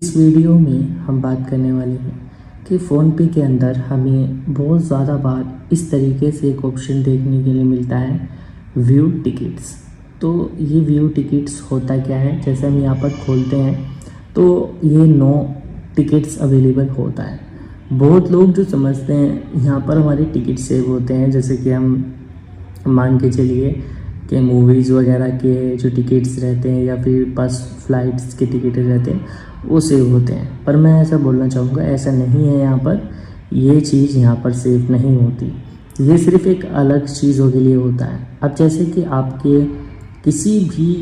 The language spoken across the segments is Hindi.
इस वीडियो में हम बात करने वाले हैं कि फ़ोनपे के अंदर हमें बहुत ज़्यादा बार इस तरीके से एक ऑप्शन देखने के लिए मिलता है, व्यू टिकट्स। तो ये व्यू टिकट्स होता क्या है, जैसे हम यहाँ पर खोलते हैं तो ये 9 टिकट्स अवेलेबल होता है। बहुत लोग जो समझते हैं यहाँ पर हमारे टिकट सेव होते हैं, जैसे कि हम मान के चलिए कि मूवीज़ वगैरह के जो टिकट्स रहते हैं या फिर बस फ्लाइट्स के टिकट रहते हैं वो सेव होते हैं। पर मैं ऐसा बोलना चाहूँगा, ऐसा नहीं है। यहाँ पर ये चीज़ यहाँ पर सेव नहीं होती, ये सिर्फ एक अलग चीज़ों के लिए होता है। अब जैसे कि आपके किसी भी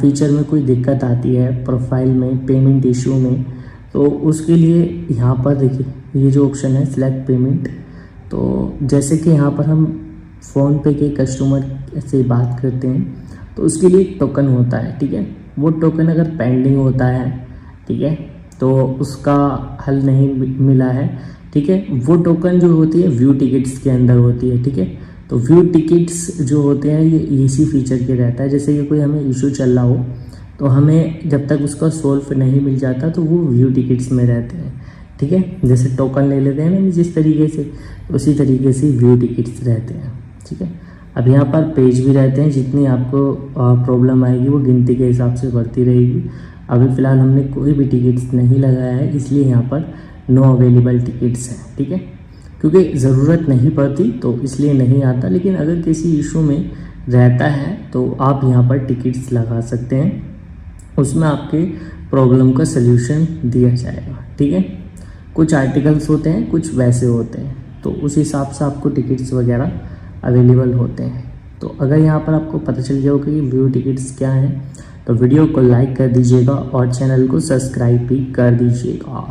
फीचर में कोई दिक्कत आती है, प्रोफाइल में, पेमेंट इशू में, तो उसके लिए यहाँ पर देखिए ये जो ऑप्शन है सिलेक्ट पेमेंट। तो जैसे कि यहाँ पर हम फ़ोनपे के कस्टमर से बात करते हैं तो उसके लिए एक टोकन होता है, ठीक है। वो टोकन अगर पेंडिंग होता है, ठीक है, तो उसका हल नहीं मिला है, ठीक है, वो टोकन जो होती है व्यू टिकट्स के अंदर होती है, ठीक है। तो व्यू टिकट्स जो होते हैं ये इसी फीचर के रहता है। जैसे कि कोई हमें इशू चल रहा हो तो हमें जब तक उसका सोल्व नहीं मिल जाता तो वो व्यू टिकट्स में रहते हैं, ठीक है। जैसे टोकन ले लेते हैं ना जिस तरीके से, उसी तरीके से व्यू टिकट्स रहते हैं, ठीक है। अब यहाँ पर पेज भी रहते हैं, जितनी आपको प्रॉब्लम आएगी वो गिनती के हिसाब से बढ़ती रहेगी। अभी फ़िलहाल हमने कोई भी टिकट्स नहीं लगाया है, इसलिए यहाँ पर नो अवेलेबल टिकट्स हैं, ठीक है, क्योंकि ज़रूरत नहीं पड़ती तो इसलिए नहीं आता। लेकिन अगर किसी इशू में रहता है तो आप यहाँ पर टिकट्स लगा सकते हैं, उसमें आपके प्रॉब्लम का सल्यूशन दिया जाएगा, ठीक है। कुछ आर्टिकल्स होते हैं, कुछ वैसे होते हैं, तो उस हिसाब से आपको टिकट्स वगैरह अवेलेबल होते हैं। तो अगर यहाँ पर आपको पता चल गया हो कि व्यू टिकट्स क्या हैं तो वीडियो को लाइक कर दीजिएगा और चैनल को सब्सक्राइब भी कर दीजिएगा।